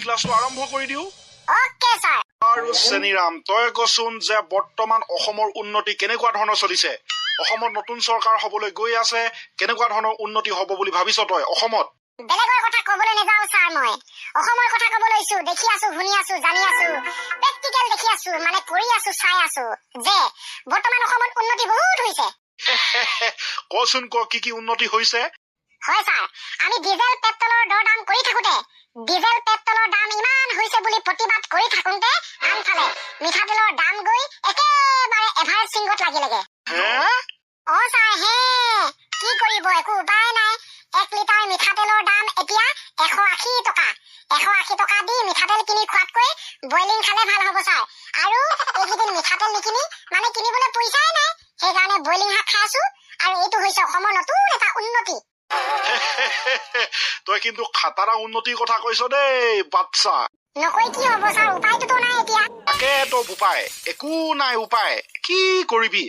ক্লাছটো আৰম্ভ কৰি দিওঁ। Okay sir. আৰু চেনিৰাম, তই কচোন যে বৰ্তমান অসমৰ উন্নতি কেনেকুৱা ধৰণৰ চলিছে? অসমত নতুন চৰকাৰ হবলৈ গৈ আছে, কেনেকুৱা ধৰণৰ উন্নতি হব বুলি ভাবিছ তই অসমত? বেলেগৰ কথা কবলৈ নেযাও স্যাৰ, মই অসমৰ কথা কব লৈছো। দেখি আছো, শুনি আছো, জানি আছো, প্ৰেক্টিকেল দেখি আছো, মানে কৰি আছো, চাই আছো যে বৰ্তমান অসমত উন্নতি বহুত হৈছে। কচোন ক, কি কি উন্নতি হৈছে? হয় স্যার, আমি ডিজেল পেট্ৰলৰ দৰ দাম কৰি থাকোতে, ডিজেল পেট্ৰলৰ দাম ইমান হৈছে বুলি প্ৰতিবাদ কৰি থাকোতে আনফালে মিঠাতেলৰ দাম গৈ একেবাৰে এভাৰেজিঙত লাগিলেগে। অ স্যাৰ, হে কি কৰিব, একো উপায় নাই। 1 লিটাৰ মিঠাতেলৰ দাম এতিয়া 180 টকা। 180 টকা দি মিঠাতেল কিনি খোৱাতকৈ বইলিং খালে ভাল হ'ব স্যাৰ। আৰু এইকেইদিন মিঠাতেল নিকিনি মানে কিনিবলৈ পইচাই নাই, সেইকাৰণে বইলিং শাক খাইছো। আৰু এইটো হৈছে অসমৰ নতুন এটা উন্নতি। তই কিন্তু খাতাৰা উন্নতিৰ কথা কৈছ দেই বাচ্চা। নকৈ কি হ'ব স্যাৰ, উপায়টোতো নাই এতিয়া। তাকেতো উপায় একো নাই। উপায় কি কৰিবি?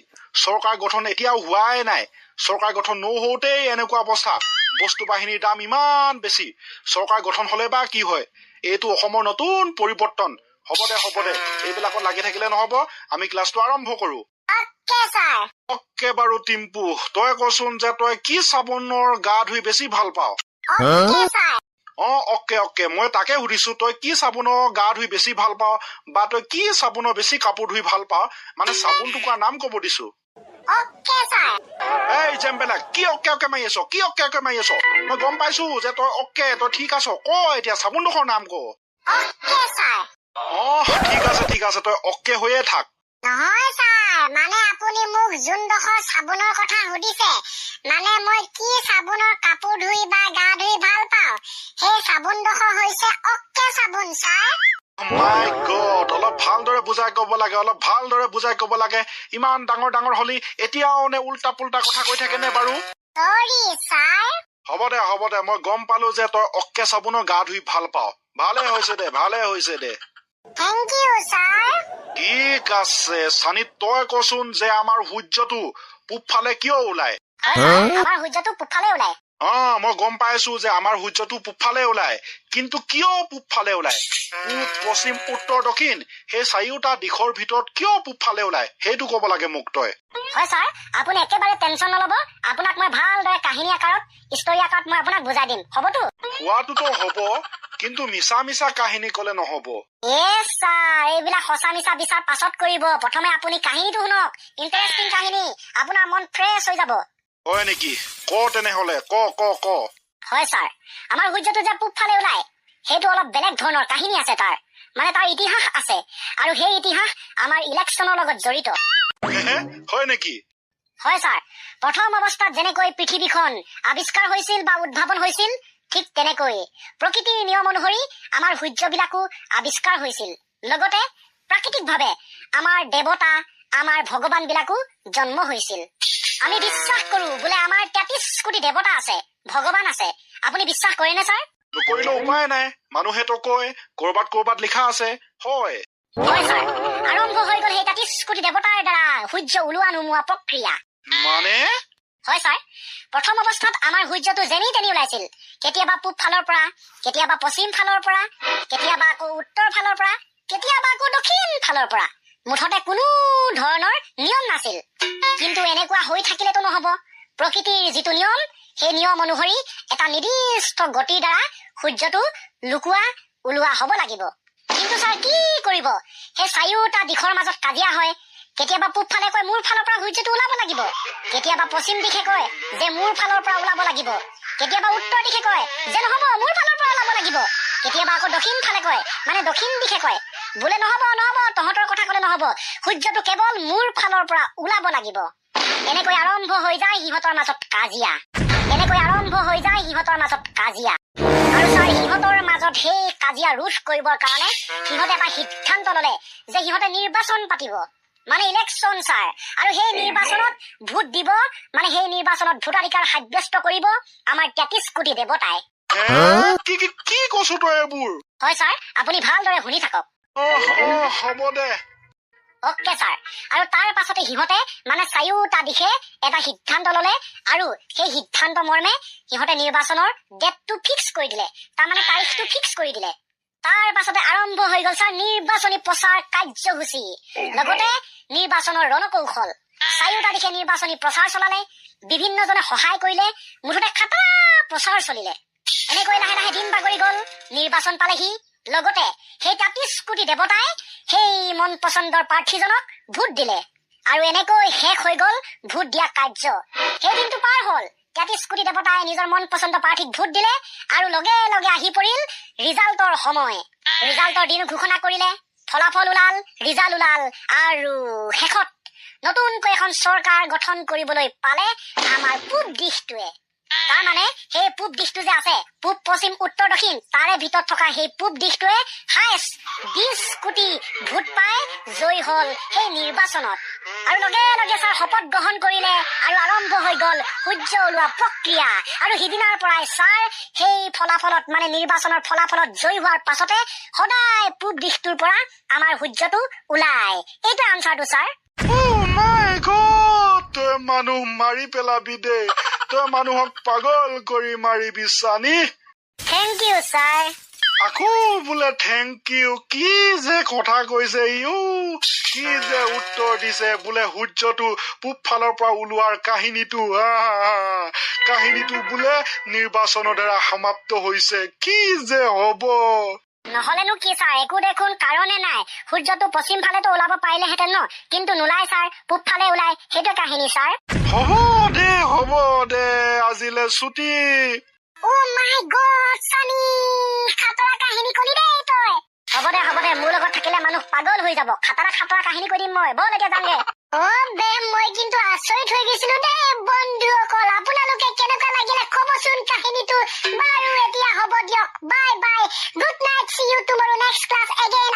চৰকাৰ গঠন এতিয়াও হোৱাই নাই। চৰকাৰ গঠন নহওঁতেই এনেকুৱা অৱস্থা, বস্তু বাহিনীৰ দাম ইমান বেছি। চৰকাৰ গঠন হলে বা কি হয়? এইটো অসমৰ নতুন পৰিৱৰ্তন। হ'ব দে, এইবিলাকত লাগি থাকিলে নহব। আমি ক্লাছটো আৰম্ভ কৰো। Okay sir. অকে বাৰু টিম্পু, তই কচোন যে তই কি চাবোনৰ গা ধুই বেছি ভাল পাওঁ? Okay sir. অকে মই তাকে সুধিছো, তই কি চাবোনৰ গা ধুই বেছি ভাল পাওঁ, বা তই কি চাবোনৰ বেছি কাপোৰ ধুই ভাল পাওঁ, মানে চাবোনটো কোৱা নাম কব দিছো। Okay sir. এই জেম্বেলা, কি অকে মাৰি আছ? কি অকে মাৰি আছ? মই গম পাইছো যে তই তই ঠিক আছ। ক এতিয়া চাবোনডোখৰ নাম ক। Okay sir. ঠিক আছে তই অকে হৈয়ে থাক। নহয় স্যাৰ, মানে আপুনি মোক যোনডোখৰ চাবোনৰ কথা সুধিছে, মানে মই কি চাবোনৰ কাপোৰ ধুই বা গা ধুই ভাল পাওঁ, সেই চাবোনডোখৰ হৈছে অকে চাবোন স্যাৰ। মাই গড, অলপ ভালদৰে বুজাই কব লাগে। ইমান ডাঙৰ হলি এতিয়াও নে উল্টা পুল্টা কথা কৈ থাকে নে বাৰু? সৰি স্যাৰ। হ'ব দে, মই গম পালো যে তই অকে চাবোনৰ গা ধুই ভাল পাওঁ। ভালে হৈছে দে। Thank U sir. ঠিক আছে চানি, তই কচোন যে আমাৰ সূৰ্যটো পূবফালে কিয় ওলায়? আমাৰ সূৰ্যটো পূবফালে ওলায়। মই গম পাইছো যে আমাৰ সূৰ্যটো পূবফালে ওলায়, কিন্তু কিয় পূবফালে ওলায়? পূব, পশ্চিম, উত্তৰ, দক্ষিণ, সেই চাৰিওটা দিশৰ ভিতৰত কিয় পূবফালে ওলায় সেইটো কব লাগে মোক তই। হয় স্যাৰ, আপুনি একেবাৰে টেনচন নলব। আপোনাক মই ভালদৰে কাহিনী আকাৰত, ষ্টৰী আকাৰত মই আপোনাক বুজাই দিম, হ'বতো? হোৱাটোতো হব, কিন্তু মিছা কাহিনী কলে নহব। স্যাৰ, এইবিলাক সঁচা মিছা বিচাৰ পাছত কৰিব। প্ৰথমে আপুনি কাহিনীটো শুনক, ইণ্টাৰেষ্টিং কাহিনী, আপোনাৰ মন ফ্ৰেছ হৈ যাব। হয় নেকি? ক তেনেহলে, ক। হয় স্যাৰ, আমাৰ সূৰ্যটো যে পূবফালে ওলায়, সেইটো অলপ বেলেগ ধৰণৰ কাহিনী আছে তাৰ। মানে তাৰ ইতিহাস আছে, আৰু সেই ইতিহাস আমাৰ ইলেকশ্যনৰ লগত জড়িত। হয় নেকি? হয় স্যাৰ, প্ৰথম অৱস্থাত যেনেকৈ পৃথিৱীখন আৱিষ্কাৰ হৈছিল বা উদ্ভাৱন হৈছিল, ঠিক তেনেকৈ প্ৰকৃতিৰ নিয়ম অনুসৰি আমাৰ সূৰ্যবিলাকো আৱিষ্কাৰ হৈছিল। লগতে প্ৰাকৃতিকভাৱে আমাৰ দেৱতা, আমাৰ ভগৱান বিলাকো জন্ম হৈছিল। আমি বিশ্বাস কৰো বোলে আমাৰ 33 কোটি দেৱতা আছে, ভগৱান আছে। আপুনি বিশ্বাস কৰেনে স্যাৰ? নকৰিলেও উপায় নাই, মানুহেতো কয় কৰবাত লিখা আছে। হয় স্যাৰ, আৰম্ভ হৈ গল সেই 33 কোটি দেৱতাৰ দ্বাৰা সূৰ্য ওলোৱা নোমোৱা প্ৰক্ৰিয়া। মানে? হয় স্যাৰ, প্ৰথম অৱস্থাত আমাৰ সূৰ্যটো যেনি তেনি ওলাইছিল। কেতিয়াবা পূব ফালৰ পৰা, কেতিয়াবা পশ্চিম ফালৰ পৰা, কেতিয়াবা আকৌ উত্তৰ ফালৰ পৰা, কেতিয়াবা আকৌ দক্ষিণ ফালৰ পৰা। মুঠতে কোনো ধৰণৰ নিয়ম নাছিল। কিন্তু এনেকুৱা হৈ থাকিলেতো নহব। প্ৰকৃতিৰ যিটো নিয়ম, সেই নিয়ম অনুসৰি এটা নিৰ্দিষ্ট গতিৰ দ্বাৰা সূৰ্যটো ওলোৱা হব লাগিব। কিন্তু ছাৰ কি কৰিব, সেই চাৰিওটা দিশৰ মাজত কাজিয়া হয়। কেতিয়াবা পূব ফালে কয় মোৰ ফালৰ পৰা সূৰ্যটো ওলাব লাগিব, কেতিয়াবা পশ্চিম দিশে কয় যে মোৰ ফালৰ পৰা ওলাব লাগিব, কেতিয়াবা উত্তৰ দিশে কয় যে নহব মোৰ ফালৰ পৰা ওলাব লাগিব, কেতিয়াবা আকৌ দক্ষিণ ফালে কয়, মানে দক্ষিণ দিশে কয় বোলে নহব তহঁতৰ কথা কলে নহব, সূৰ্যটো কেৱল মোৰ ফালৰ পৰা ওলাব লাগিব। এনেকৈ আৰম্ভ হৈ যায় সিহঁতৰ মাজত কাজিয়া। আৰু ছাৰ, সিহঁতৰ মাজত সেই কাজিয়া ৰোধ কৰিবৰ কাৰণে সিহঁতে এটা সিদ্ধান্ত ললে যে সিহঁতে নিৰ্বাচন পাতিব, মানে ইলেকশ্যন ছাৰ। আৰু সেই নিৰ্বাচনত ভোট দিব, মানে সেই নিৰ্বাচনত ভোটাধিকাৰ সাব্যস্ত কৰিব আমাৰ 33 কোটি দেৱতাই। কি কৈছো তই এইবোৰ? হয় ছাৰ, আপুনি ভালদৰে শুনি থাকক। হ'ব দে। অকে ছাৰ, আৰু তাৰ পাছতে সিহঁতে মানে চাৰিওটা দিশে এটা সিদ্ধান্ত ললে, আৰু সেই সিদ্ধান্ত মৰ্মে সিহঁতে নিৰ্বাচনৰ ডেটটো ফিক্স কৰি দিলে, তাৰমানে তাৰিখটো ফিক্স কৰি দিলে। তাৰ পাছতে আৰম্ভ হৈ গল ছাৰ নিৰ্বাচনী প্ৰচাৰ কাৰ্যসূচী, লগতে নিৰ্বাচনৰ ৰণকৌশল। চাৰিওটা দিশে নিৰ্বাচনী প্ৰচাৰ চলালে, বিভিন্নজনে সহায় কৰিলে, মুঠতে খাতৰা প্ৰচাৰ চলিলে। এনেকৈ লাহে লাহে দিন বাগৰি গল, নিৰ্বাচন পালেহি। লগতে সেই 33 কোটি দেৱতাই সেই মন পচন্দৰ প্ৰাৰ্থীজনক ভোট দিলে, আৰু এনেকৈ শেষ হৈ গল ভোট দিয়া কাৰ্য। সেই দিনটো পাৰ হল, 33 কোটি দেৱতাই নিজৰ মন পচন্দ প্ৰাৰ্থীক ভোট দিলে, আৰু লগে লগে আহি পৰিল ৰিজাল্টৰ সময়। ৰিজাল্টৰ দিন ঘোষণা কৰিলে, ফলাফল ওলাল, ৰিজাল্ট ওলাল, আৰু শেষত নতুনকৈ এখন চৰকাৰ গঠন কৰিবলৈ পালে আমাৰ পূব দিশটোৱে। তাৰমানে সেই পূব দিশটো যে আছে, পূব পশ্চিম উত্তৰ দক্ষিণ, তাৰে ভিতৰত থকা সেই পূব দিশটোৱে হায়েষ্ট 20 কোটি ভোট পাই জয়ী হল সেই নিৰ্বাচনত। আৰু লগে লগে ছাৰ শপত গ্ৰহণ কৰিলে, আৰু আৰম্ভ হৈ গল সূৰ্য ওলোৱা প্ৰক্ৰিয়া। আৰু সিদিনাৰ পৰাই ছাৰ সেই ফলাফলত মানে নিৰ্বাচনৰ ফলাফলত জয়ী হোৱাৰ পাছতে সদায় পূব দিশটোৰ পৰা আমাৰ সূৰ্যটো ওলাই। এইটো আনচাৰটো ছাৰ। তই মানুহ মাৰি পেলাবি দে, তই মানুহক পাগল কৰি মাৰিবি চানি। Thank you sir. আকৌ বোলে থেংক ইউ, কি যে কথা কৈছে ইউ, কি যে উত্তৰ দিছে বোলে সূৰ্যটো পূব ফালৰ পৰা ওলোৱাৰ কাহিনীটো বোলে নিৰ্বাচনৰ দ্বাৰা সমাপ্ত হৈছে। কি যে হব। নহলেনো কি ছাৰ, একো দেখোন কাৰণে নাই। সূৰ্যটো পশ্চিম ফালেতো ওলাব পাৰিলেহেঁতেন ন, কিন্তু নোলাই ছাৰ, পূব ফালে ওলাই। সেইটো কাহিনী ছাৰ। হ'ব দে আজিলে ছুটি। অ' মাই গড ছানী, খাতৰা কাহিনী কলি দেই তই। হ'ব দে, মোৰ লগত থাকিলে মানুহ পাগল হৈ যাব। খাতৰা কাহিনী কৈ দিম মই, বল এতিয়া যামগে। মই কিন্তু আচৰিত হৈ গৈছিলো দেই বন্ধুসকল। আপোনালোকে কেনেকুৱা লাগিলে কবচোন কাহিনীটো। বাৰু এতিয়া হ'ব দিয়ক, বাই বাই, গুড নাইট, সি ইউ টুমৰো নেক্সট ক্লাছ এগেইন।